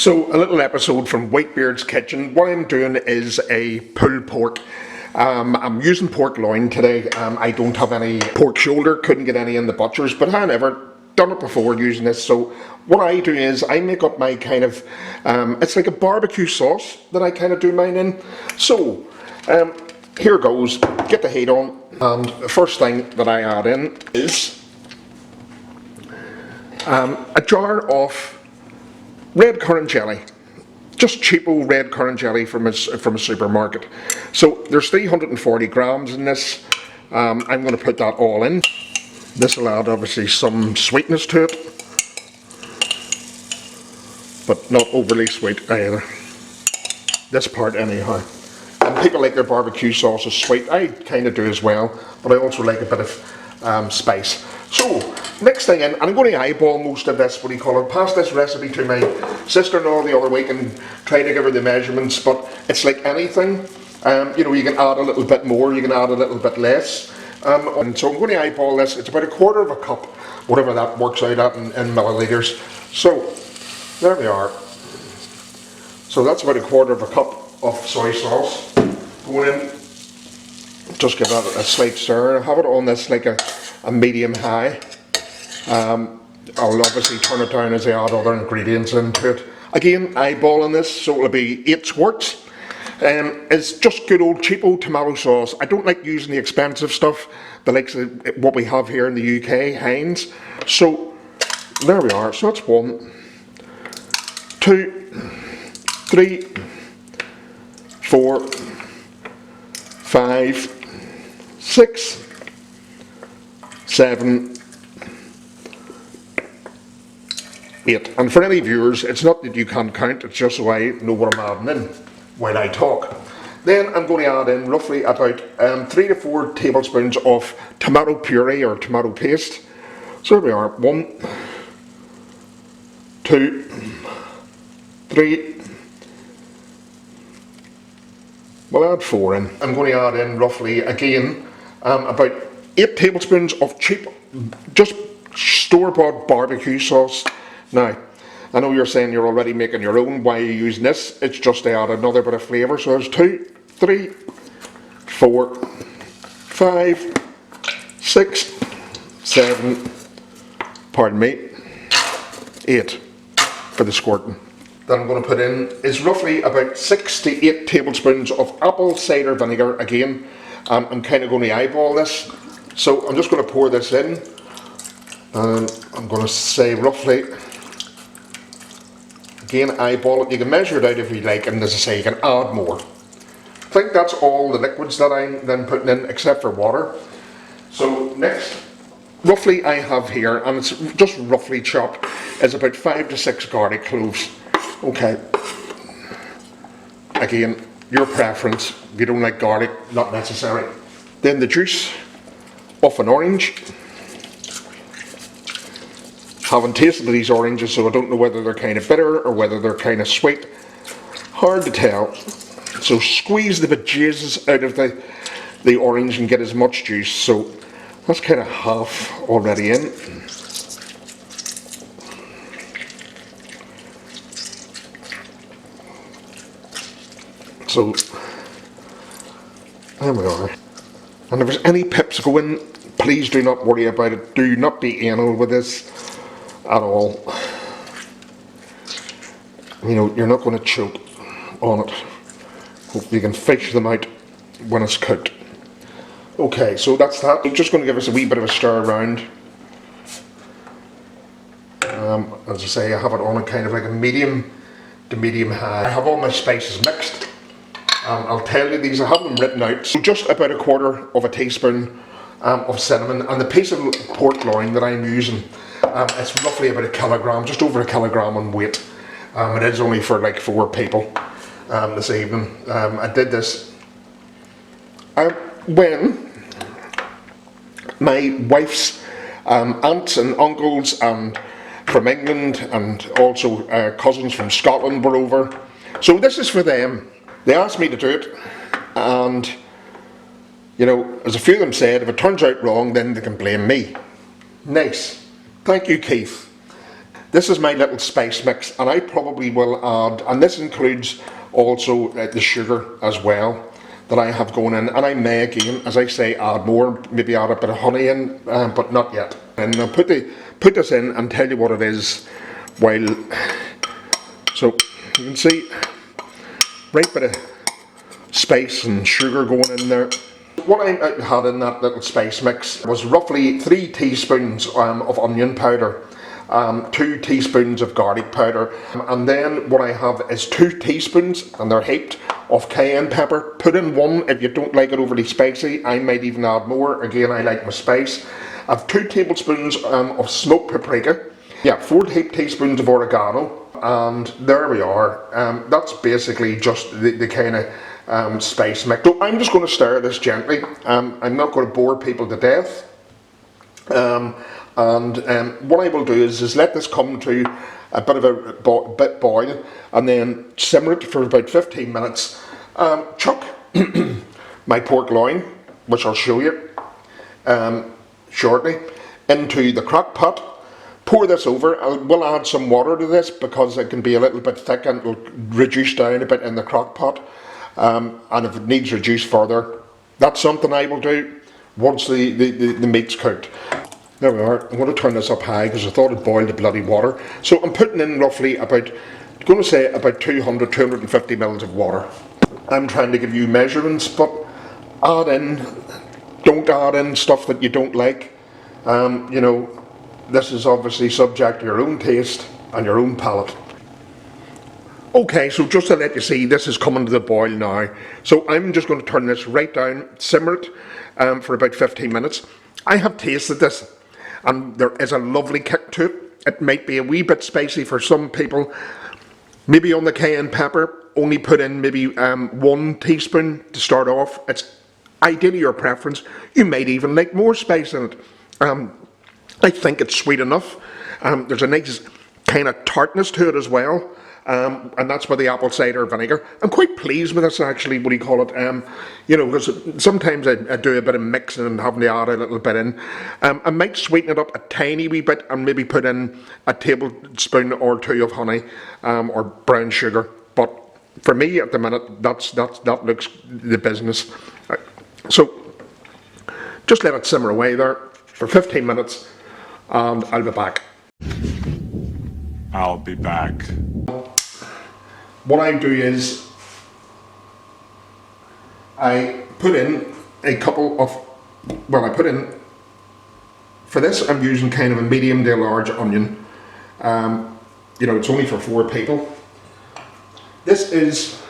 So a little episode from Whitebeard's kitchen. What I'm doing is a pulled pork. I'm using pork loin today. I don't have any pork shoulder, couldn't get any in the butcher's, but I never done it before using this. So what I do is I make up my kind of, it's like a barbecue sauce that I kind of do mine in. So here goes, get the heat on, and the first thing that I add in is a jar of Red Currant Jelly. Just cheap old Red Currant Jelly from a supermarket. So there's 340 grams in this. I'm going to put that all in. This will add obviously some sweetness to it, but not overly sweet either. This part anyhow. And people like their barbecue sauces sweet. I kind of do as well, but I also like a bit of spice. So, next thing in, I'm going to eyeball most of this, what do you call it, pass this recipe to my sister-in-law the other week and try to give her the measurements, but it's like anything, you know, you can add a little bit more, you can add a little bit less, and so I'm going to eyeball this. It's about 1/4 cup, whatever that works out at in milliliters. So, there we are. So that's about 1/4 cup of soy sauce going in. Just give that a slight stir. Have it on this like a medium high. I'll obviously turn it down as I add other ingredients into it. Again, eyeballing this, so it'll be 8 squirts. It's just good old cheap old tomato sauce. I don't like using the expensive stuff, the likes of what we have here in the UK, Heinz. So there we are. So that's 1, 2, 3, 4, 5, 6, 7, 8. And for any viewers, it's not that you can't count, it's just so I know what I'm adding in while I talk. Then I'm going to add in roughly about 3 to 4 tablespoons of tomato puree or tomato paste. So there we are. 1, 2, 3. We'll add 4 in. I'm going to add in roughly again about 8 tablespoons of cheap, just store-bought barbecue sauce. Now, I know you're saying you're already making your own. Why are you using this? It's just to add another bit of flavour. So there's 2, 3, 4, 5, 6, 7, pardon me, 8 for the squirting. That I'm going to put in is roughly about 6 to 8 tablespoons of apple cider vinegar. Again, I'm kind of going to eyeball this. So I'm just going to pour this in, and I'm going to say roughly, again eyeball it. You can measure it out if you like, and as I say, you can add more. I think that's all the liquids that I'm then putting in, except for water. So next, roughly I have here, and it's just roughly chopped, is about 5 to 6 garlic cloves. Okay, again, your preference. If you don't like garlic, not necessary. Then the juice of an orange. Haven't tasted these oranges, so I don't know whether they're kind of bitter or whether they're kind of sweet. Hard to tell. So squeeze the bejesus out of the orange and get as much juice. So that's kind of half already in. So there we are. And if there's any pips going, please do not worry about it. Do not be anal with this at all. You know, you're not going to choke on it. Hopefully you can fish them out when it's cooked. Okay, so that's that. I'm just going to give us a wee bit of a stir around. As I say, I have it on a kind of like a medium to medium high. I have all my spices mixed. I'll tell you these, I have them written out. So just about 1/4 teaspoon of cinnamon, and the piece of pork loin that I'm using, it's roughly about 1 kilogram, just over 1 kilogram in weight. It is only for like 4 people this evening. I did this when my wife's aunts and uncles and from England, and also cousins from Scotland were over. So this is for them. They asked me to do it, and you know, as a few of them said, if it turns out wrong, then they can blame me. Nice. Thank you, Keith. This is my little spice mix, and I probably will add, and this includes also the sugar as well that I have going in, and I may again, as I say, add more, maybe add a bit of honey in, but not yet. And I'll put this in and tell you what it is while, so you can see, right bit of spice and sugar going in there. What I had in that little spice mix was roughly 3 teaspoons of onion powder, 2 teaspoons of garlic powder, and then what I have is 2 teaspoons, and they're heaped, of cayenne pepper. Put in 1 if you don't like it overly spicy. I might even add more. Again, I like my spice. I have 2 tablespoons of smoked paprika. Yeah, 4 heaped teaspoons of oregano, and there we are. That's basically just the kind of spice mix. So I'm just going to stir this gently. I'm not going to bore people to death. What I will do is let this come to a bit of a boil, and then simmer it for about 15 minutes. Chuck my pork loin, which I'll show you shortly, into the crock pot. Pour this over. We'll add some water to this because it can be a little bit thick and it'll reduce down a bit in the crock pot. And if it needs reduced further, that's something I will do once the meat's cooked. There we are. I'm going to turn this up high because I thought it boiled the bloody water. So I'm putting in roughly about, I'm going to say about 250 mils of water. I'm trying to give you measurements, but don't add in stuff that you don't like. You know, this is obviously subject to your own taste and your own palate. Okay, so just to let you see, this is coming to the boil now. So I'm just going to turn this right down, simmer it for about 15 minutes. I have tasted this, and there is a lovely kick to it. It might be a wee bit spicy for some people. Maybe on the cayenne pepper, only put in maybe 1 teaspoon to start off. It's ideally your preference. You might even like more spice in it. I think it's sweet enough. There's a nice kind of tartness to it as well. And that's with the apple cider vinegar. I'm quite pleased with this actually, what do you call it, you know, because sometimes I do a bit of mixing and having to add a little bit in. I might sweeten it up a tiny wee bit and maybe put in a tablespoon or 2 of honey or brown sugar. But for me at the minute, that looks the business. So just let it simmer away there for 15 minutes and I'll be back. I'll be back. What I do is I put in a couple of, well, I put in, for this I'm using kind of a medium to large onion. You know, it's only for 4 people. This is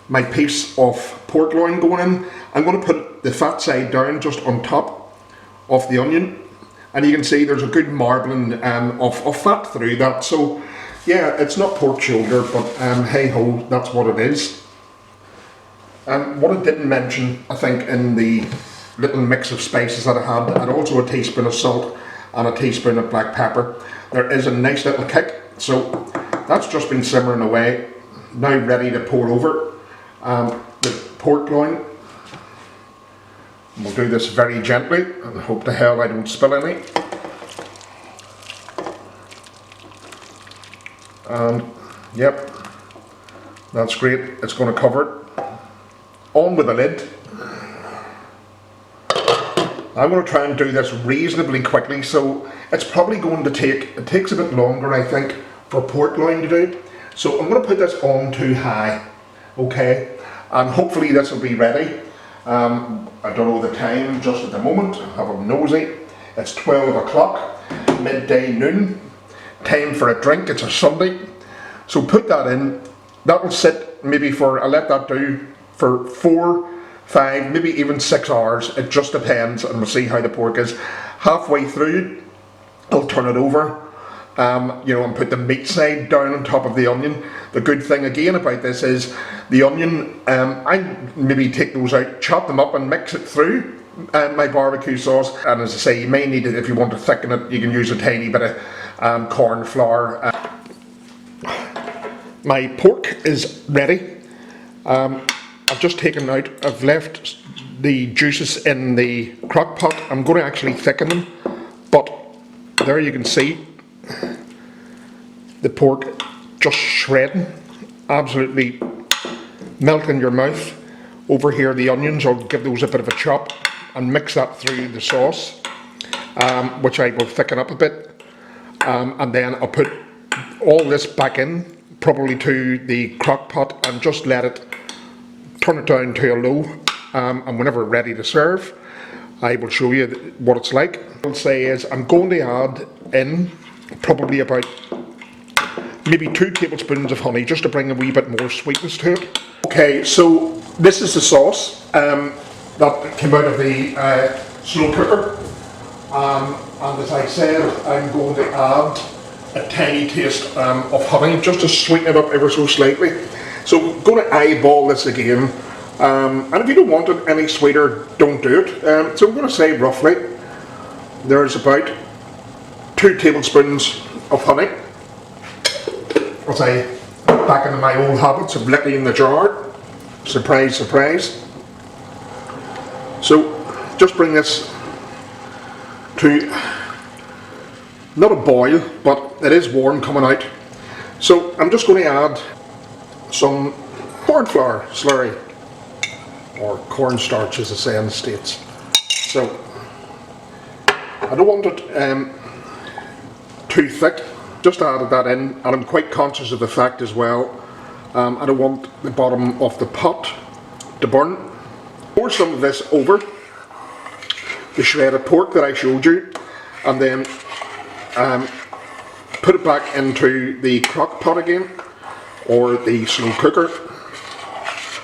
my piece of pork loin going in. I'm going to put the fat side down just on top of the onion, and you can see there's a good marbling of fat through that. So yeah, it's not pork shoulder, but hey ho, that's what it is. What I didn't mention, I think, in the little mix of spices that I had also a teaspoon of salt and a teaspoon of black pepper. There is a nice little kick. So that's just been simmering away. Now ready to pour over the pork loin. We'll do this very gently and hope to hell I don't spill any. And yep, that's great. It's going to cover it. On with the lid. I'm going to try and do this reasonably quickly, so it's probably going to take, it takes a bit longer I think for pork loin to do. So I'm going to put this on to high, okay, and hopefully this will be ready. I don't know the time just at the moment, have a nosy. It's 12 o'clock, midday noon, time for a drink, it's a Sunday. So put that in, that will sit maybe for, I'll let that do for 4, 5, maybe even 6 hours, it just depends, and we'll see how the pork is. Halfway through, I'll turn it over, you know, and put the meat side down on top of the onion. The good thing again about this is the onion, I maybe take those out, chop them up and mix it through my barbecue sauce. And as I say, you may need it if you want to thicken it, you can use a tiny bit of corn flour. My pork is ready. I've just taken out, I've left the juices in the crock pot. I'm going to actually thicken them, but there you can see the pork just shredding, absolutely melt in your mouth. Over here the onions, I'll give those a bit of a chop and mix that through the sauce, which I will thicken up a bit, and then I'll put all this back in, probably to the crock pot, and just let it, turn it down to a low, and whenever ready to serve, I will show you what it's like. What I'll say is I'm going to add in probably about maybe 2 tablespoons of honey, just to bring a wee bit more sweetness to it. Okay, so this is the sauce that came out of the slow cooker, and as I said, I'm going to add a tiny taste of honey, just to sweeten it up ever so slightly. So I'm going to eyeball this again, and if you don't want it any sweeter, don't do it. So I'm going to say roughly there's about 2 tablespoons of honey. As I back into my old habits of licking in the jar. Surprise, surprise. So just bring this to not a boil, but it is warm coming out. So I'm just going to add some corn flour slurry, or cornstarch as they say in the States. So I don't want it too thick. Just added that in, and I'm quite conscious of the fact as well, I don't want the bottom of the pot to burn. Pour some of this over the shredded pork that I showed you, and then put it back into the crock pot again, or the slow cooker,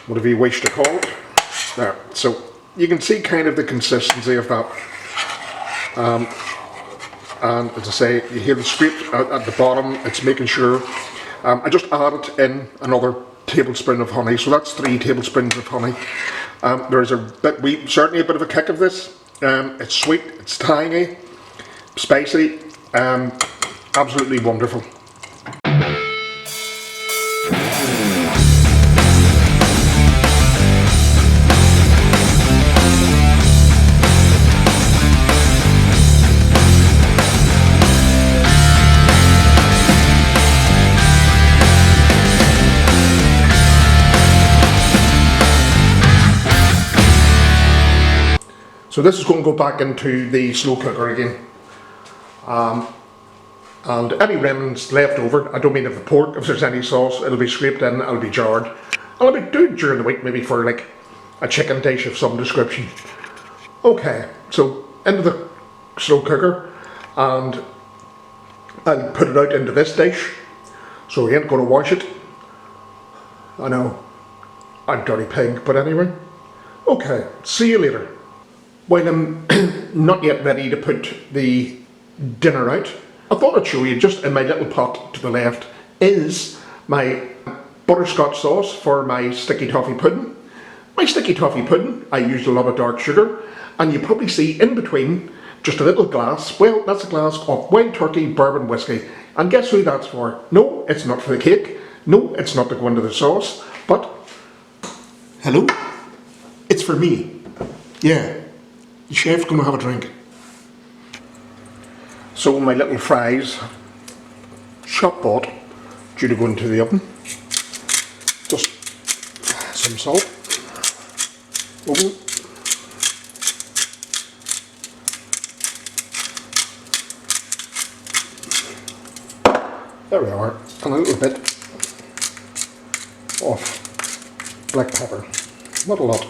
whatever you wish to call it. There, so you can see kind of the consistency of that. And as I say, you hear the scrape at the bottom, it's making sure. I just added in another tablespoon of honey, so that's 3 tablespoons of honey. There's certainly a bit of a kick of this. It's sweet, it's tangy, spicy, absolutely wonderful. So this is going to go back into the slow cooker again, and any remnants left over, I don't mean of the pork, if there's any sauce, it'll be scraped in, it'll be jarred, and I'll be doing during the week maybe for like a chicken dish of some description. Okay, so into the slow cooker, and I'll put it out into this dish, so we ain't going to wash it. I know, I'm a dirty pig, but anyway. Okay, see you later. While I'm not yet ready to put the dinner out, I thought I'd show you, just in my little pot to the left is my butterscotch sauce for my sticky toffee pudding. My sticky toffee pudding, I used a lot of dark sugar, and you probably see in between just a little glass, well, that's a glass of wild turkey bourbon whiskey. And guess who that's for? No, it's not for the cake. No, it's not to go into the sauce, but hello, it's for me. Yeah. The chef's going to have a drink. So my little fries, shop bought, due to go into the oven. Just some salt, oven. There we are, and a little bit of black pepper. Not a lot,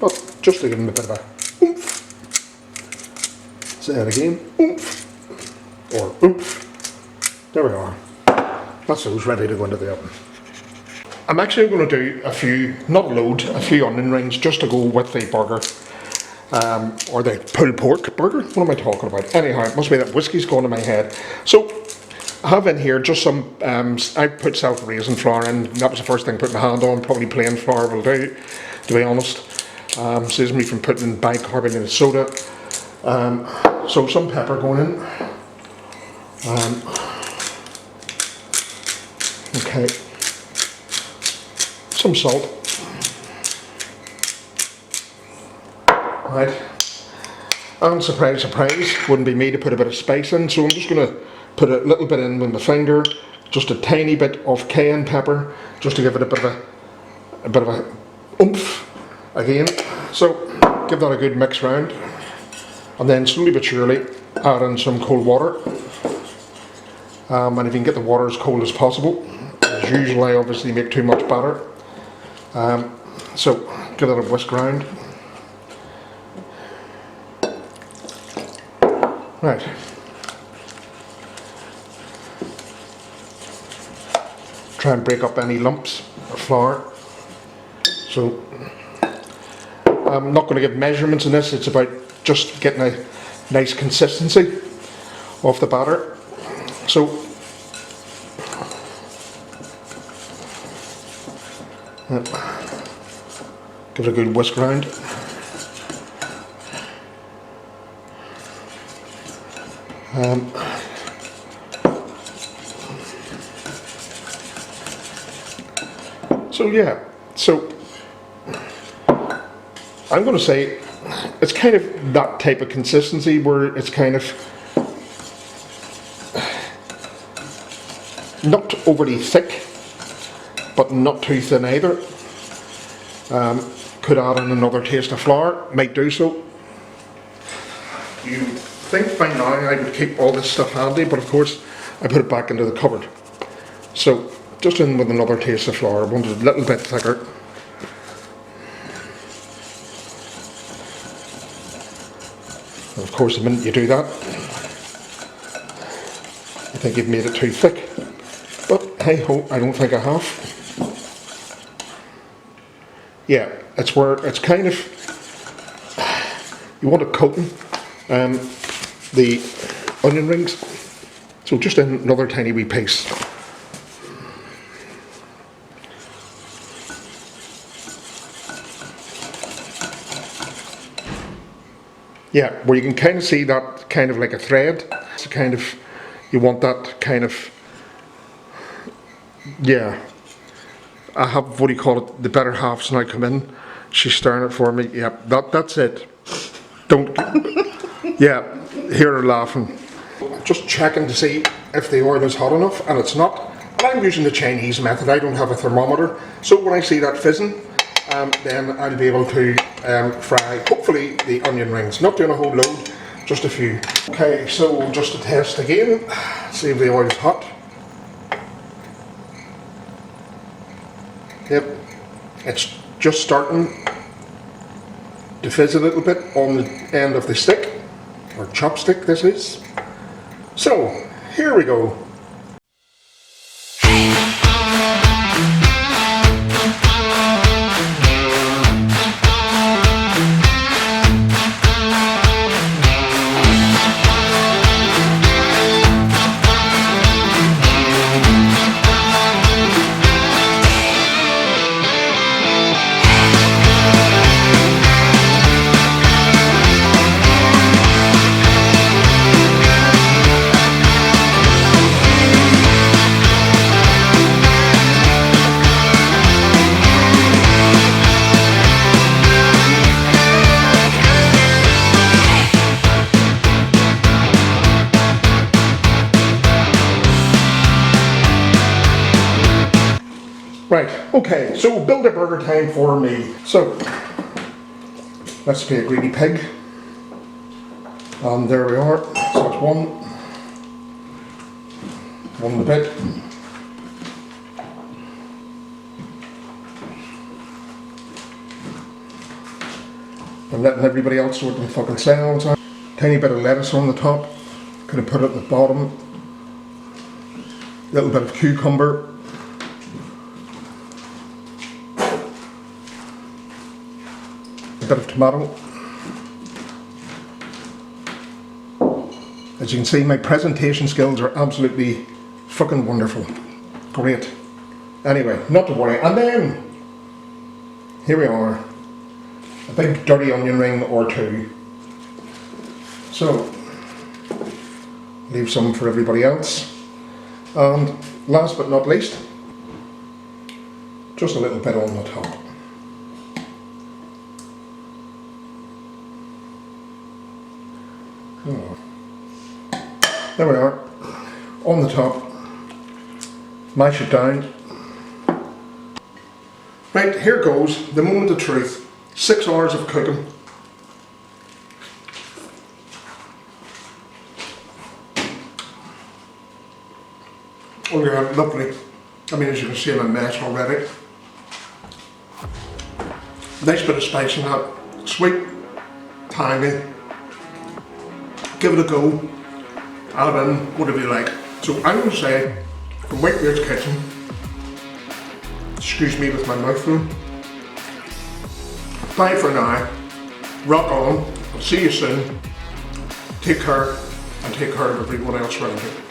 but just to give them a bit of a oomph. Say that again, oomph, or oomph. There we are. That's those ready to go into the oven. I'm actually going to do a few, not a load, a few onion rings just to go with the burger, or the pulled pork burger. What am I talking about? Anyhow, it must be that whiskey's going in my head. So I have in here just some, I put self-raising flour in. That was the first thing I put my hand on. Probably plain flour will do, to be honest. Saves me from putting in bicarbonated soda. So some pepper going in. Okay. Some salt. Right. And surprise, surprise, wouldn't be me to put a bit of spice in, so I'm just going to Put a little bit in with my finger, just a tiny bit of cayenne pepper, just to give it a bit of a oomph again. So give that a good mix round, and then slowly but surely add in some cold water. And if you can get the water as cold as possible, as usual I obviously make too much batter. So give that a whisk round. Right. Try and break up any lumps of flour. So I'm not going to give measurements in this, it's about just getting a nice consistency of the batter. So give it a good whisk round. So yeah, so I'm going to say it's kind of that type of consistency where it's kind of not overly thick, but not too thin either. Could add in another taste of flour, might do so. You think by now I would keep all this stuff handy, but of course I put it back into the cupboard. So just in with another taste of flour. I want it a little bit thicker. And of course the minute you do that, I think you've made it too thick. But hey ho, I don't think I have. Yeah, it's where it's kind of, you want to coating the onion rings. So just in another tiny wee piece. Yeah, where you can kind of see that kind of like a thread. It's kind of, you want that kind of, yeah. I have, what do you call it, the better half's now come in. She's stirring it for me. Yeah, that's it. Don't, yeah, hear her laughing. Just checking to see if the oil is hot enough, and it's not. And I'm using the Chinese method, I don't have a thermometer. So when I see that fizzing, then I'll be able to fry, hopefully, the onion rings. Not doing a whole load, just a few. Okay, so just to test again, see if the oil is hot. Yep, it's just starting to fizz a little bit on the end of the stick, or chopstick this is. So, here we go. Right, okay, so build a burger time for me. So, let's be a greedy pig. And there we are. So that's one and a bit. I'm letting everybody else sort them fucking selves out. Tiny bit of lettuce on the top. Could have put it at the bottom. Little bit of cucumber. Bit of tomato. As you can see, my presentation skills are absolutely fucking wonderful. Great. Anyway, not to worry. And then, here we are. A big dirty onion ring or two. So, leave some for everybody else. And last but not least, just a little bit on the top. Oh. There we are. on the top, mash it down. Right, here goes the moment of truth. 6 hours of cooking. Oh yeah, lovely. I mean, as you can see, I'm a mess already. Nice bit of spice in that. Sweet, tangy. Give it a go. Add in whatever you like. So I'm going to say, from Whitebeard's Kitchen, excuse me with my mouthful, bye for now. Rock on. I'll see you soon. Take care, and take care of everyone else around you.